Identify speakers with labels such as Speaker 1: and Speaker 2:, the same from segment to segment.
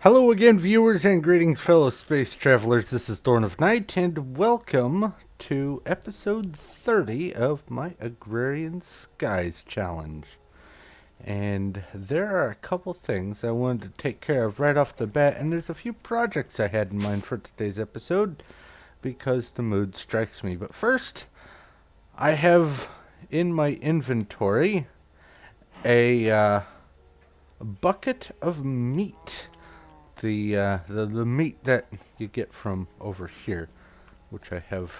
Speaker 1: Hello again, viewers, and greetings, fellow space travelers. This is Thorn of Night, and welcome to episode 30 of my Agrarian Skies challenge. And there are a couple things I wanted to take care of right off the bat, and there's a few projects I had in mind for today's episode because the mood strikes me. But first, I have in my inventory a bucket of meat. The meat that you get from over here, which I have,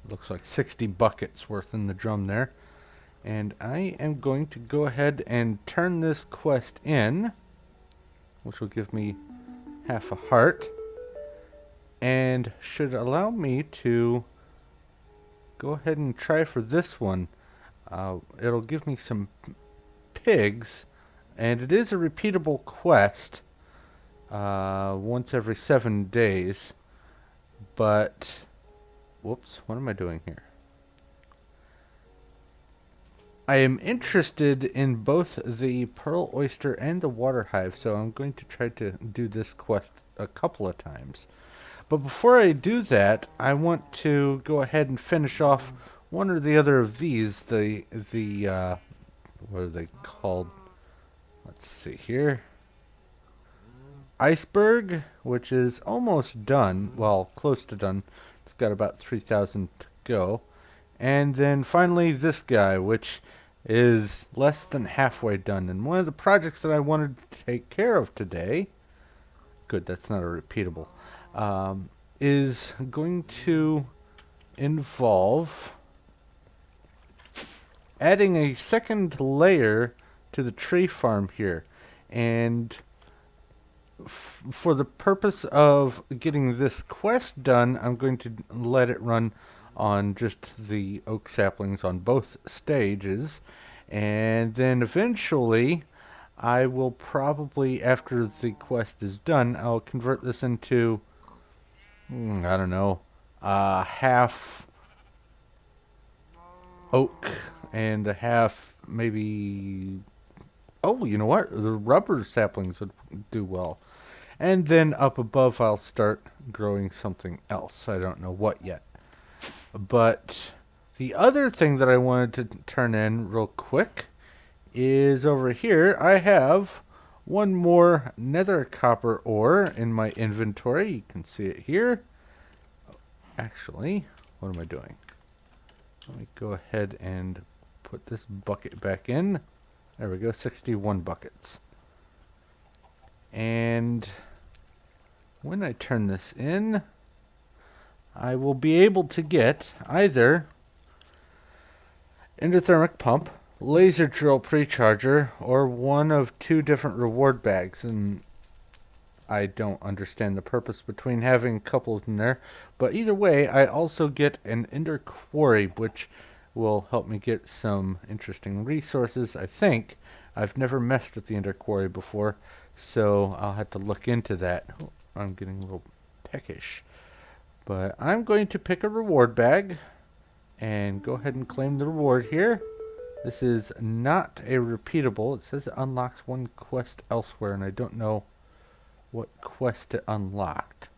Speaker 1: looks like 60 buckets worth in the drum there. And I am going to go ahead and turn this quest in, which will give me half a heart, and should allow me to go ahead and try for this one. It'll give me some pigs, and it is a repeatable quest. Once every 7 days, but whoops, what am I doing here? I am interested in both the pearl oyster and the water hive, so I'm going to try to do this quest a couple of times. But before I do that, I want to go ahead and finish off one or the other of these. What are they called? Let's see here. Iceberg, which is almost done, well, close to done. It's got about 3,000 to go. And then finally this guy, which is less than halfway done. And one of the projects that I wanted to take care of today, good, that's not a repeatable, is going to involve adding a second layer to the tree farm here. And for the purpose of getting this quest done, I'm going to let it run on just the oak saplings on both stages, and then eventually I will probably, after the quest is done, I'll convert this into, I don't know, half oak and a half maybe, oh, you know what, the rubber saplings would do well. And then up above I'll start growing something else. I don't know what yet. But the other thing that I wanted to turn in real quick is over here. I have one more nether copper ore in my inventory. You can see it here. Actually, what am I doing? Let me go ahead and put this bucket back in. There we go, 61 buckets. And when I turn this in, I will be able to get either endothermic pump, laser drill precharger, or one of two different reward bags. And I don't understand the purpose between having a couple of them there. But either way, I also get an ender quarry, which will help me get some interesting resources, I think. I've never messed with the ender quarry before, so I'll have to look into that. Oh, I'm getting a little peckish. But I'm going to pick a reward bag and go ahead and claim the reward here. This is not a repeatable. It says it unlocks one quest elsewhere, and I don't know what quest it unlocked.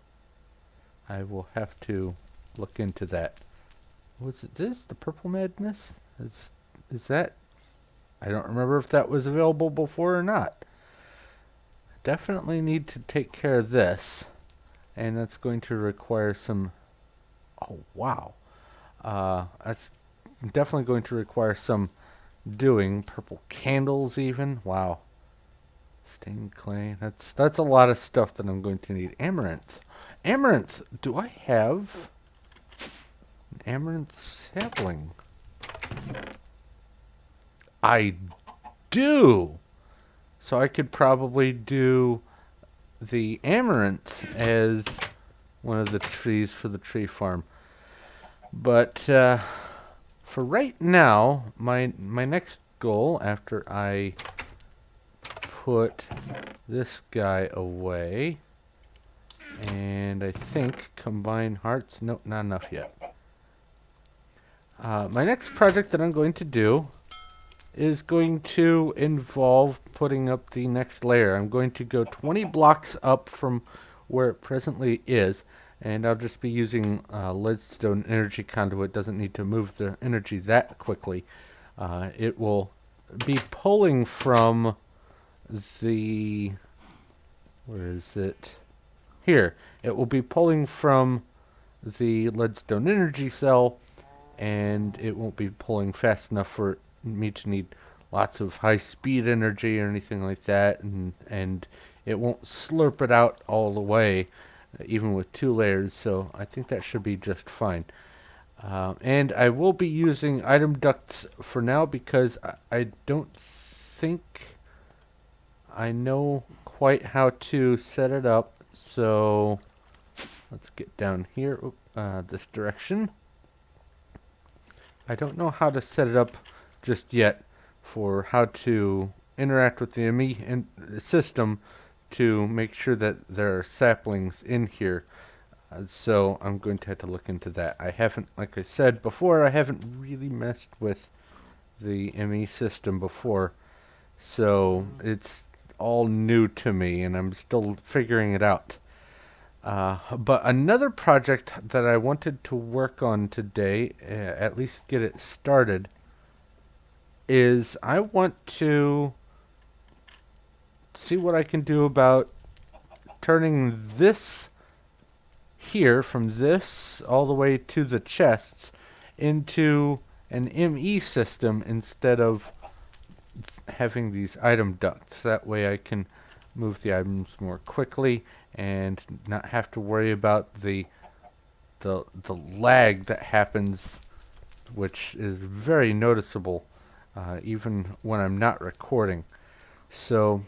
Speaker 1: I will have to look into that. Was it this? The Purple Madness? Is that? I don't remember if that was available before or not. Definitely need to take care of this. And that's going to require some... Oh, wow. That's definitely going to require some doing. Purple candles even. Wow. Stained clay. That's a lot of stuff that I'm going to need. Amaranth. Amaranth! Do I have an amaranth sapling? I do! So I could probably do the amaranth as one of the trees for the tree farm. But for right now, my next goal after I put this guy away, and I think combine hearts, nope, not enough yet. My next project that I'm going to do is going to involve putting up the next layer. I'm going to go 20 blocks up from where it presently is, and I'll just be using leadstone energy conduit. Doesn't need to move the energy that quickly. It will be pulling from the... where is it? Here. It will be pulling from the leadstone energy cell, and it won't be pulling fast enough for me to need lots of high speed energy or anything like that, and it won't slurp it out all the way, even with 2 layers, so I think that should be just fine. And I will be using item ducts for now because I don't think I know quite how to set it up, so let's get down here, this direction. I don't know how to set it up just yet for how to interact with the ME system to make sure that there are saplings in here. So I'm going to have to look into that. I haven't, like I said before, I haven't really messed with the ME system before. So it's all new to me and I'm still figuring it out. But another project that I wanted to work on today, at least get it started, is I want to see what I can do about turning this here, from this all the way to the chests, into an ME system instead of having these item ducts. That way I can move the items more quickly and not have to worry about the lag that happens, which is very noticeable even when I'm not recording. So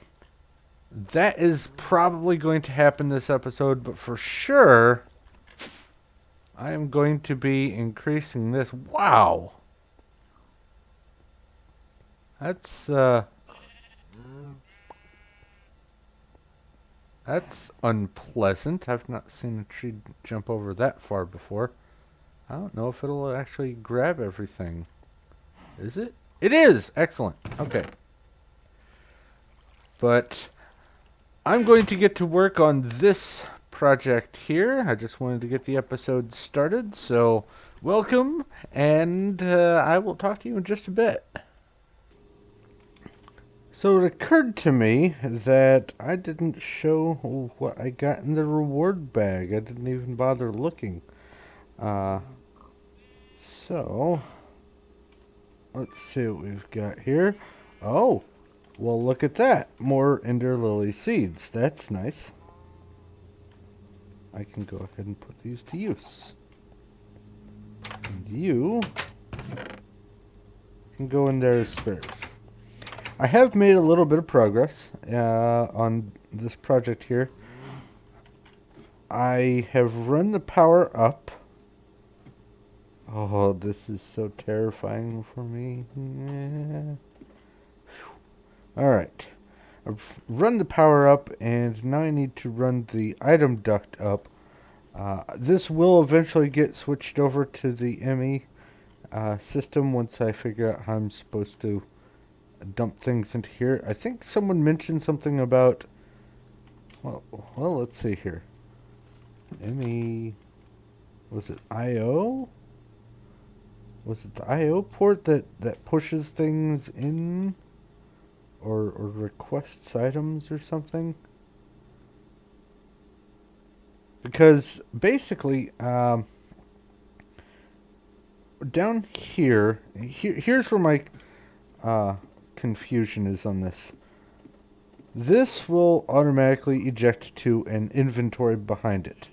Speaker 1: that is probably going to happen this episode, but for sure I am going to be increasing this. Wow! That's unpleasant. I've not seen a tree jump over that far before. I don't know if it'll actually grab everything. Is it? It is! Excellent. Okay. But I'm going to get to work on this project here. I just wanted to get the episode started, so welcome, and I will talk to you in just a bit. So it occurred to me that I didn't show what I got in the reward bag. I didn't even bother looking. So let's see what we've got here. Oh, well, look at that. More Ender Lily seeds. That's nice. I can go ahead and put these to use. And you can go in there as spares. I have made a little bit of progress on this project here. I have run the power up. Oh, this is so terrifying for me. Alright. I've run the power up, and now I need to run the item duct up. This will eventually get switched over to the ME system once I figure out how I'm supposed to dump things into here. I think someone mentioned something about... Well, let's see here. ME... Was it IO? Was it the IO port that pushes things in? Or requests items or something? Because basically, down here, here's where my confusion is on this. This will automatically eject to an inventory behind it.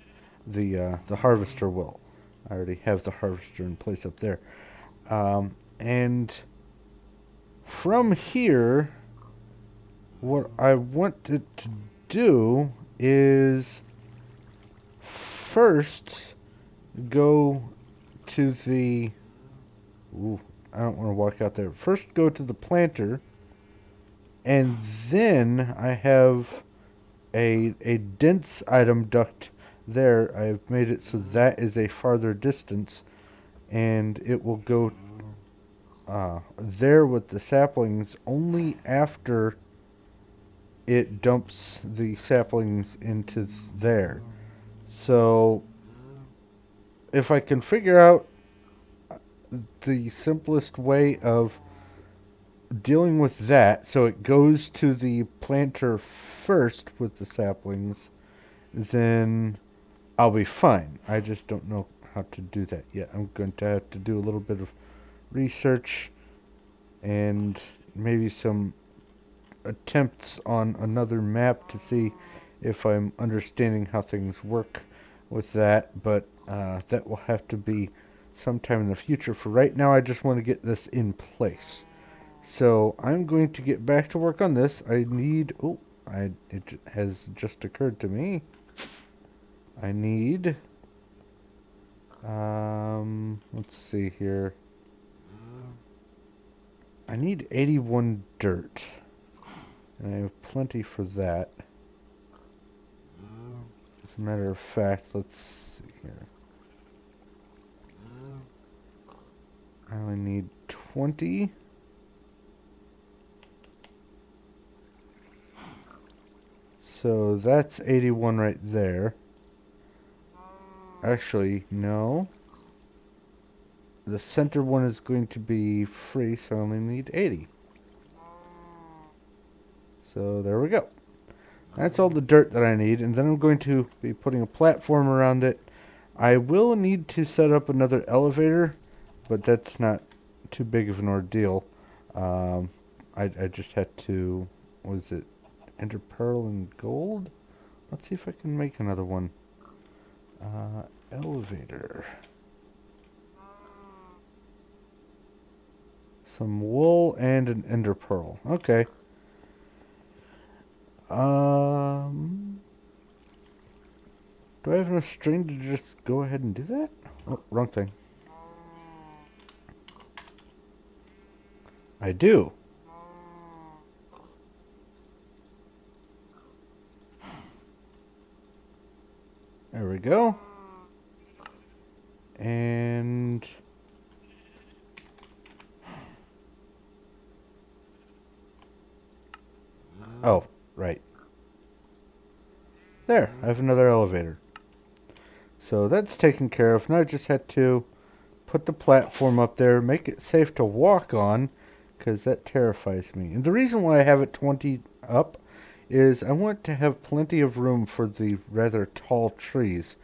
Speaker 1: The harvester will. I already have the harvester in place up there. And from here, what I want it to do is first go to the... Ooh, I don't want to walk out there. First go to the planter, and then I have a dense item duct there. I've made it so that is a farther distance, and it will go there with the saplings only after it dumps the saplings into there. So if I can figure out the simplest way of dealing with that, so it goes to the planter first with the saplings, then I'll be fine. I just don't know how to do that yet. I'm going to have to do a little bit of research and maybe some attempts on another map to see if I'm understanding how things work with that, but that will have to be sometime in the future. For right now, I just want to get this in place. So I'm going to get back to work on this. I need, it has just occurred to me. I need, let's see here. I need 81 dirt. And I have plenty for that. As a matter of fact, let's see here. I only need 20. So that's 81 right there. Actually, no. The center one is going to be free, so I only need 80. So there we go. That's all the dirt that I need, and then I'm going to be putting a platform around it. I will need to set up another elevator, but that's not too big of an ordeal. I just had to, was it enter pearl and gold? Let's see if I can make another one. Elevator. Some wool and an ender pearl. Okay. Do I have enough string to just go ahead and do that? Oh, wrong thing. I do. There we go. And oh, right. There, I have another elevator. So that's taken care of. Now I just had to put the platform up there, make it safe to walk on, because that terrifies me. And the reason why I have it 20 up is I want to have plenty of room for the rather tall trees.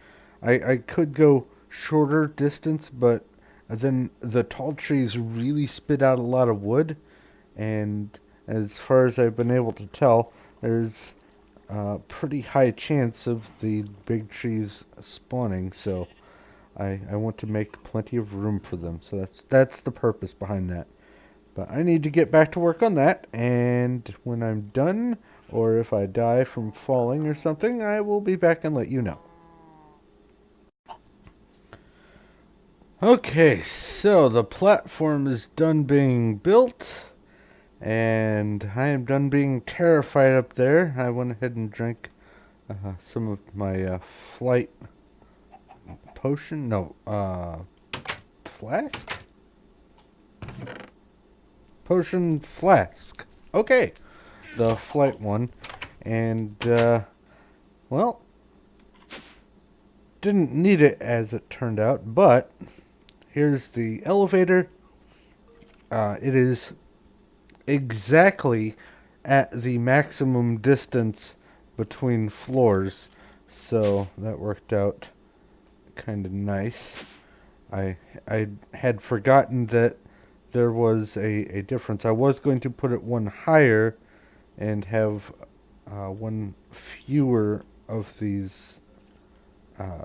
Speaker 1: I could go shorter distance, but then the tall trees really spit out a lot of wood, and as far as I've been able to tell, there's a pretty high chance of the big trees spawning, so I want to make plenty of room for them. So that's the purpose behind that. But I need to get back to work on that, and when I'm done, or if I die from falling or something, I will be back and let you know. Okay, so the platform is done being built, and I am done being terrified up there. I went ahead and drank some of my flight potion. No, flask? Potion flask. Okay, the flight one. And, well, didn't need it as it turned out, but here's the elevator. It is exactly at the maximum distance between floors, so that worked out kind of nice. I had forgotten that there was a difference. I was going to put it one higher and have one fewer of these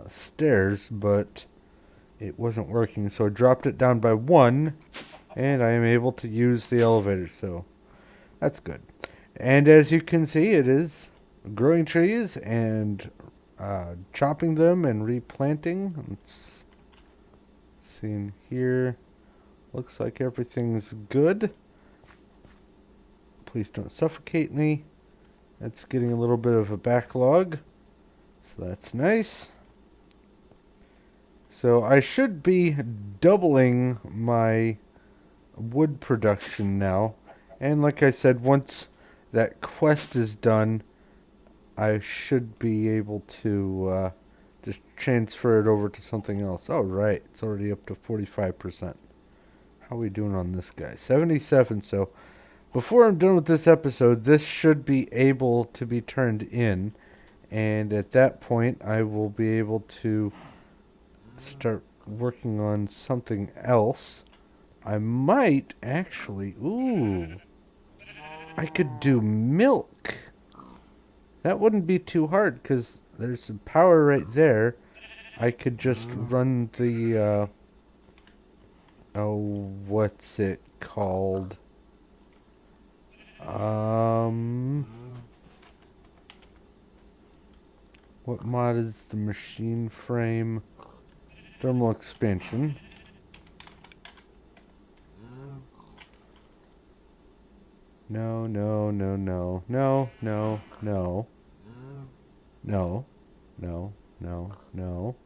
Speaker 1: stairs, but it wasn't working, so I dropped it down by one, and I am able to use the elevator, so that's good. And as you can see, it is growing trees and chopping them and replanting. Let's see in here. Looks like everything's good. Please don't suffocate me. That's getting a little bit of a backlog, so that's nice. So I should be doubling my wood production now. And like I said, once that quest is done, I should be able to just transfer it over to something else. Oh, right. It's already up to 45%. How are we doing on this guy? 77. So before I'm done with this episode, this should be able to be turned in. And at that point, I will be able to start working on something else. I might actually... Ooh. I could do milk. That wouldn't be too hard, because there's some power right there. I could just run the, oh, what's it called? What mod is the machine frame? Thermal expansion. No, no, no, no, no, no, no. No, no, no, no.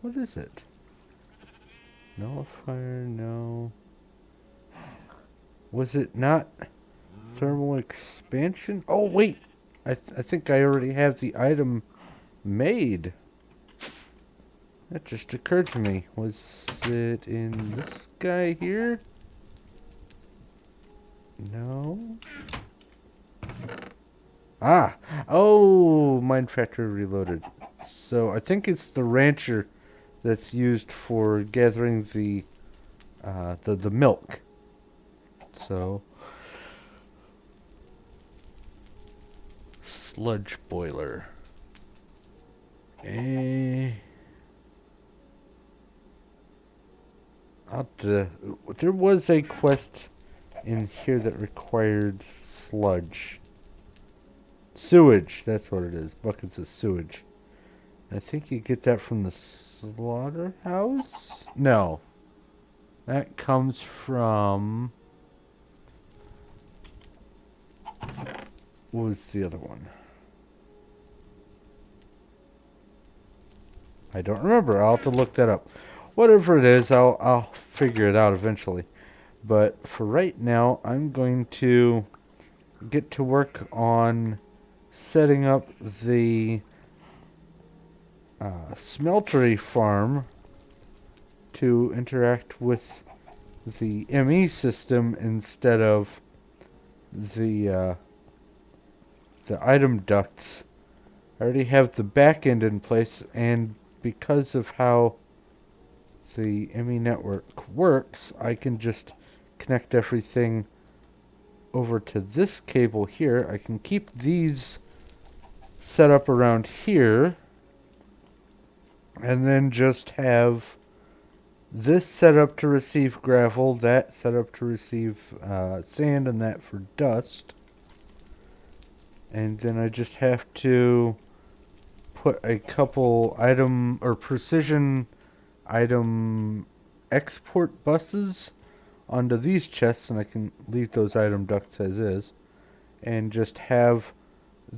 Speaker 1: What is it? Nullifier, no. Was it not thermal expansion? Oh, wait! I think I already have the item made. That just occurred to me. Was it in this guy here? No. Ah! Oh! Mine Factory Reloaded. So, I think it's the rancher that's used for gathering the milk. So, sludge boiler. There was a quest in here that required sludge. Sewage, that's what it is. Buckets of sewage. I think you get that from the slaughterhouse? No. That comes from... What was the other one? I don't remember. I'll have to look that up. Whatever it is, I'll figure it out eventually. But for right now, I'm going to get to work on setting up the Smeltery farm to interact with the ME system instead of the item ducts. I already have the back end in place, and because of how the ME network works, I can just connect everything over to this cable here. I can keep these set up around here, and then just have this set up to receive gravel, that set up to receive sand, and that for dust. And then I just have to put a couple item or precision item export buses onto these chests, and I can leave those item ducts as is, and just have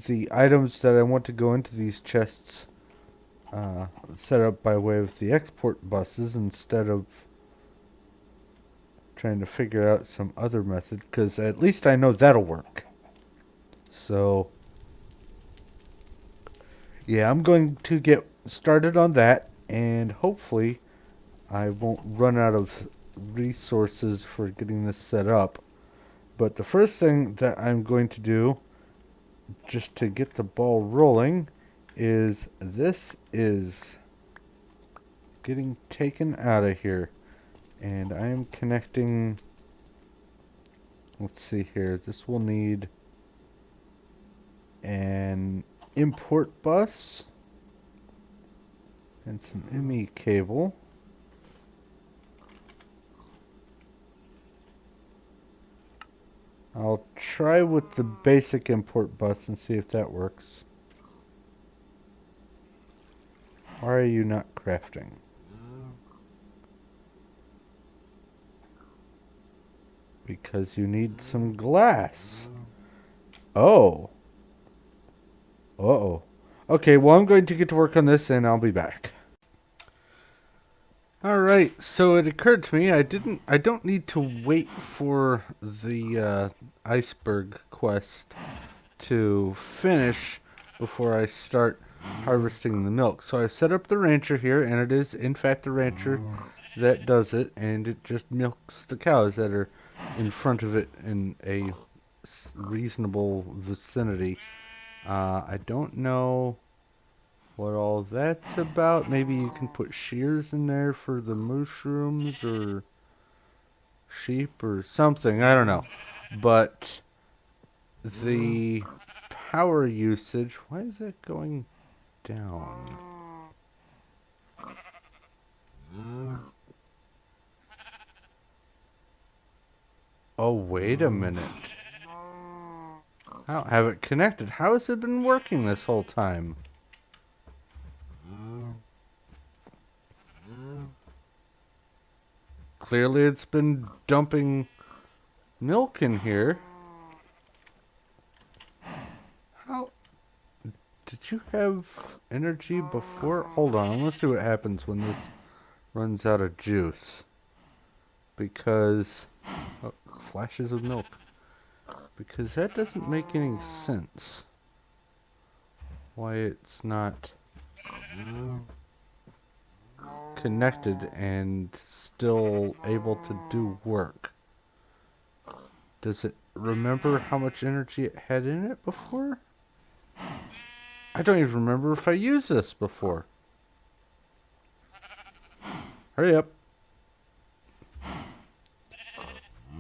Speaker 1: the items that I want to go into these chests set up by way of the export buses instead of trying to figure out some other method, because at least I know that'll work. So yeah, I'm going to get started on that, and hopefully I won't run out of resources for getting this set up. But the first thing that I'm going to do, just to get the ball rolling, is this is getting taken out of here. And I am connecting, let's see here, this will need an import bus and some ME cable. I'll try with the basic import bus and see if that works. Why are you not crafting? Because you need some glass. Oh. Uh-oh. Okay, well, I'm going to get to work on this, and I'll be back. Alright, so it occurred to me I don't need to wait for the iceberg quest to finish before I start harvesting the milk. So I set up the rancher here, and it is in fact the rancher that does it, and it just milks the cows that are in front of it in a reasonable vicinity. I don't know what all that's about. Maybe you can put shears in there for the mushrooms or sheep or something. I don't know. But the power usage, why is that going down? Oh, wait a minute. I don't have it connected. How has it been working this whole time? Clearly it's been dumping milk in here. How did you have energy before? Hold on, let's see what happens when this runs out of juice. Because oh, flashes of milk. Because that doesn't make any sense. Why it's not connected and still able to do work. Does it remember how much energy it had in it before? I don't even remember if I used this before. Hurry up.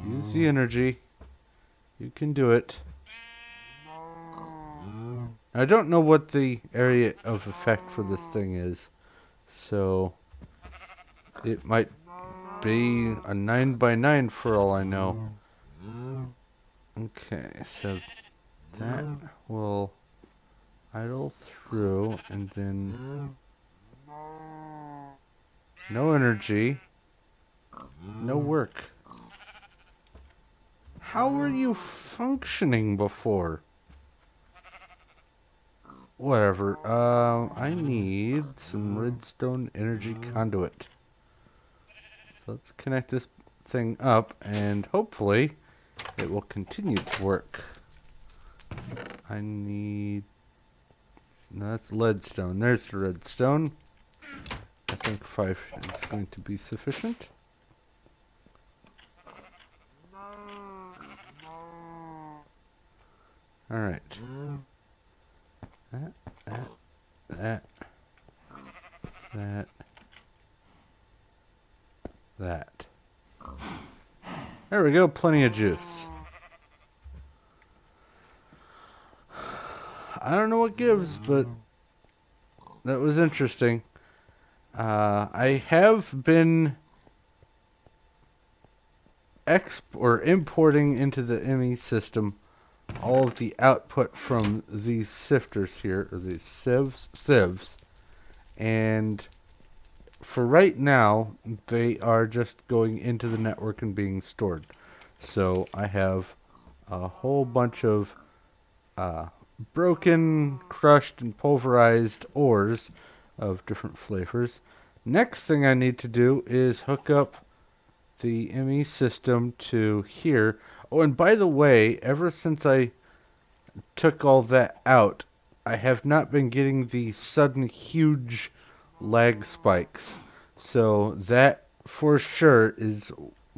Speaker 1: Use the energy. You can do it. I don't know what the area of effect for this thing is, so it might be a 9x9 for all I know. Okay, so that will idle through, and then no energy, no work. How were you functioning before? Whatever. I need some redstone energy conduit. So let's connect this thing up, and hopefully it will continue to work. I need... No, that's leadstone. There's the redstone. I think 5 is going to be sufficient. Alright. That. There we go, plenty of juice. I don't know what gives, but that was interesting. I have been importing into the ME system all of the output from these sifters here, or these sieves, and for right now, they are just going into the network and being stored. So I have a whole bunch of broken, crushed, and pulverized ores of different flavors. Next thing I need to do is hook up the ME system to here. Oh, and by the way, ever since I took all that out, I have not been getting the sudden huge lag spikes. So that for sure is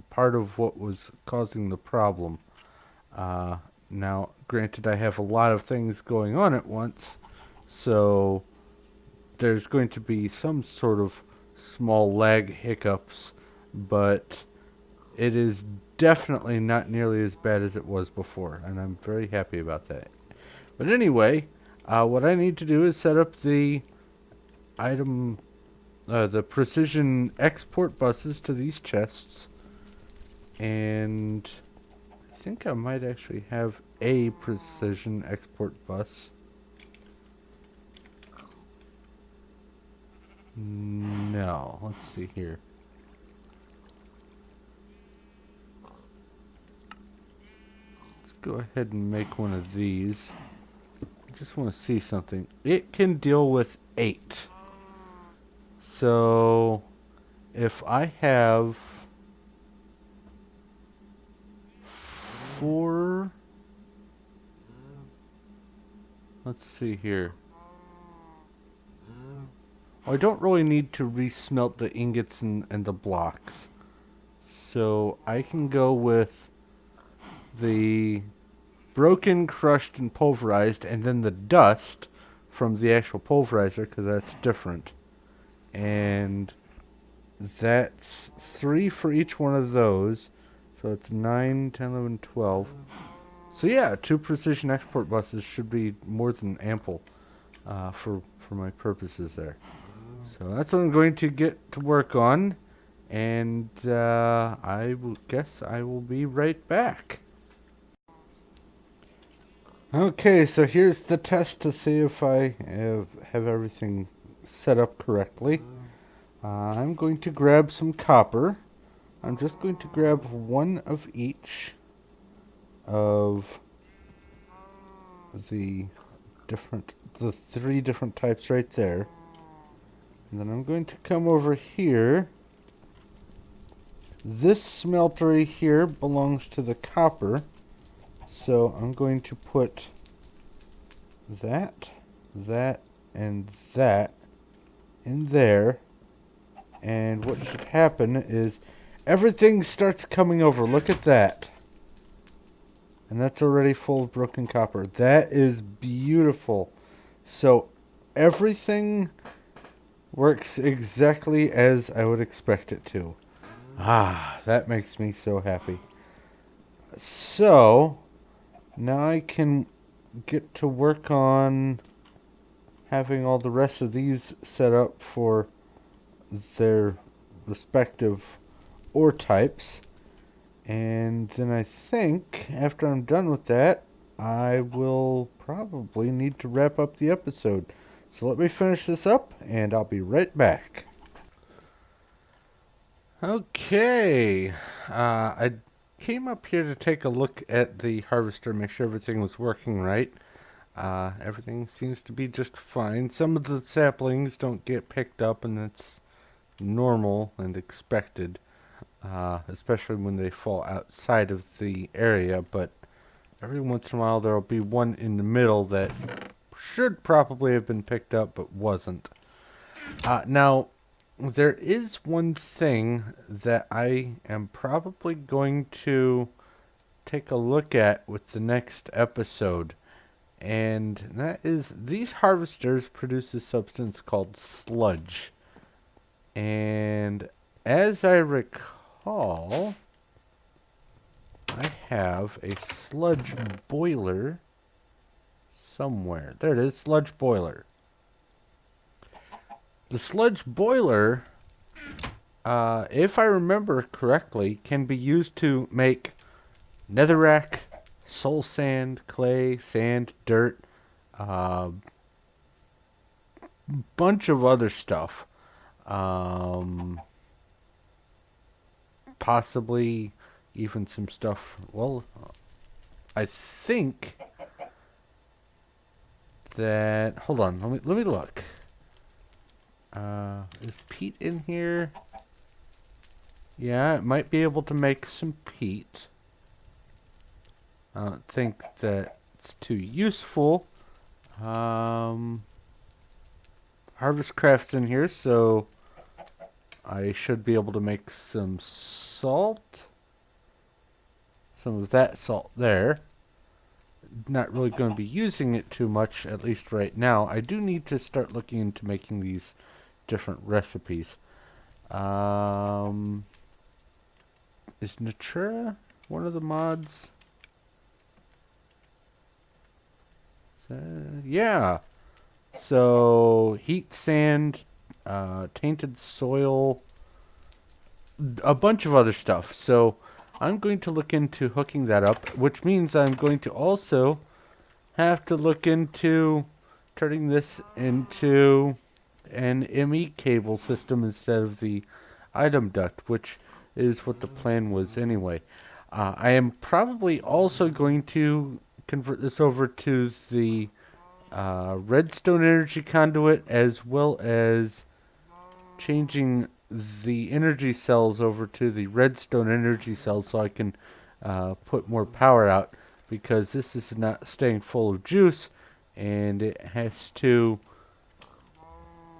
Speaker 1: part of what was causing the problem. Now, granted, I have a lot of things going on at once, so there's going to be some sort of small lag hiccups, but it is definitely not nearly as bad as it was before, and I'm very happy about that. But anyway, what I need to do is set up the the precision export buses to these chests, and I think I might actually have a precision export bus. No, let's see here. Let's go ahead and make one of these. I just want to see something. It can deal with 8. So if I have 4, let's see here. Well, I don't really need to resmelt the ingots and the blocks. So I can go with the broken, crushed, and pulverized, and then the dust from the actual pulverizer, because that's different. And that's 3 for each one of those. So it's 9, 10, 11, 12. So yeah, 2 precision export buses should be more than ample for my purposes there. So that's what I'm going to get to work on, and I will guess I will be right back. Okay, so here's the test to see if I have everything set up correctly. I'm going to grab some copper. I'm just going to grab 1 of each of the the 3 different types right there. And then I'm going to come over here. This smeltery here belongs to the copper. So I'm going to put that, and that in there. And what should happen is everything starts coming over. Look at that. And that's already full of broken copper. That is beautiful. So everything works exactly as I would expect it to. Ah, that makes me so happy. So now I can get to work on having all the rest of these set up for their respective ore types. And then I think after I'm done with that, I will probably need to wrap up the episode. So let me finish this up and I'll be right back. Okay, I came up here to take a look at the harvester, make sure everything was working right. Everything seems to be just fine. Some of the saplings don't get picked up, and that's normal and expected, especially when they fall outside of the area, but every once in a while there'll be one in the middle that should probably have been picked up but wasn't. Now, there is one thing that I am probably going to take a look at with the next episode. And that is, these harvesters produce a substance called sludge. And as I recall, I have a sludge boiler somewhere. There it is, sludge boiler. The sludge boiler, if I remember correctly, can be used to make netherrack, soul sand, clay, sand, dirt, uh, bunch of other stuff. Possibly even some stuff. Well, I think that. Hold on. Let me look. Is peat in here? Yeah, it might be able to make some peat. I don't think that it's too useful. Harvest craft's in here, so I should be able to make some salt. Some of that salt there. Not really going to be using it too much, at least right now. I do need to start looking into making these different recipes. Is Natura one of the mods? Yeah. So, heat sand, tainted soil, a bunch of other stuff. So, I'm going to look into hooking that up, which means I'm going to also have to look into turning this into an ME cable system instead of the item duct, which is what the plan was anyway. I am probably also going to convert this over to the redstone energy conduit, as well as changing the energy cells over to the redstone energy cells so I can put more power out, because this is not staying full of juice and it has to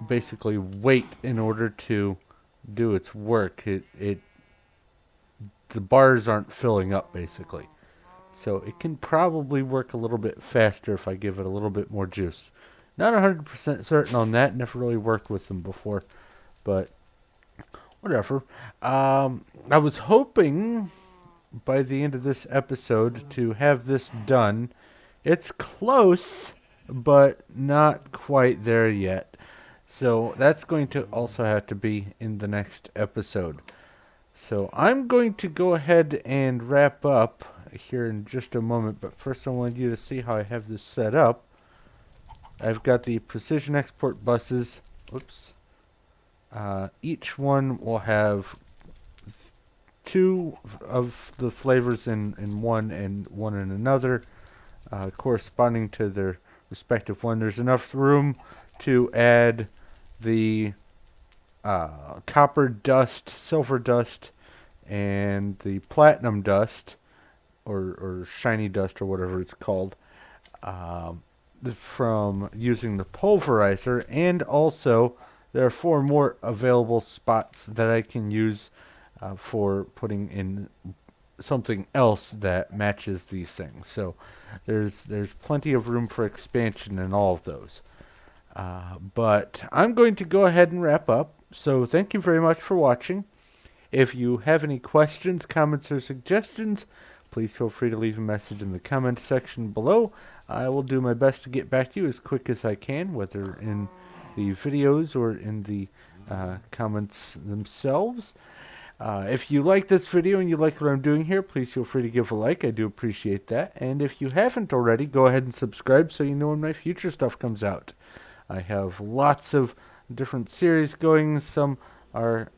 Speaker 1: basically wait in order to do its work. The bars aren't filling up basically. So it can probably work a little bit faster if I give it a little bit more juice. Not 100% certain on that, never really worked with them before, but whatever. I was hoping by the end of this episode to have this done. It's close, but not quite there yet. So that's going to also have to be in the next episode. So I'm going to go ahead and wrap up here in just a moment, but first I want you to see how I have this set up. I've got the precision export buses. Oops. Each one will have two of the flavors in one and one in another, corresponding to their respective one. There's enough room to add the copper dust, silver dust, and the platinum dust, or shiny dust, or whatever it's called, from using the pulverizer. And also there are 4 more available spots that I can use for putting in something else that matches these things. So there's plenty of room for expansion in all of those. But I'm going to go ahead and wrap up. So thank you very much for watching. If you have any questions, comments, or suggestions, please feel free to leave a message in the comments section below. I will do my best to get back to you as quick as I can, whether in the videos or in the comments themselves. If you like this video and you like what I'm doing here, please feel free to give a like. I do appreciate that. And if you haven't already, go ahead and subscribe so you know when my future stuff comes out. I have lots of different series going. Some are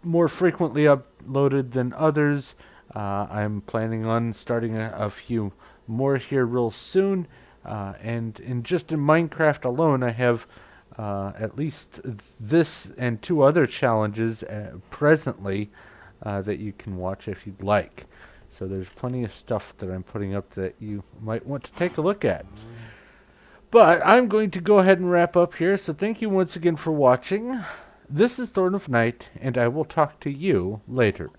Speaker 1: more frequently uploaded than others. I'm planning on starting a few more here real soon. And in Minecraft alone, I have at least this and 2 other challenges presently that you can watch if you'd like. So there's plenty of stuff that I'm putting up that you might want to take a look at. But I'm going to go ahead and wrap up here, so thank you once again for watching. This is Thorn of Night, and I will talk to you later.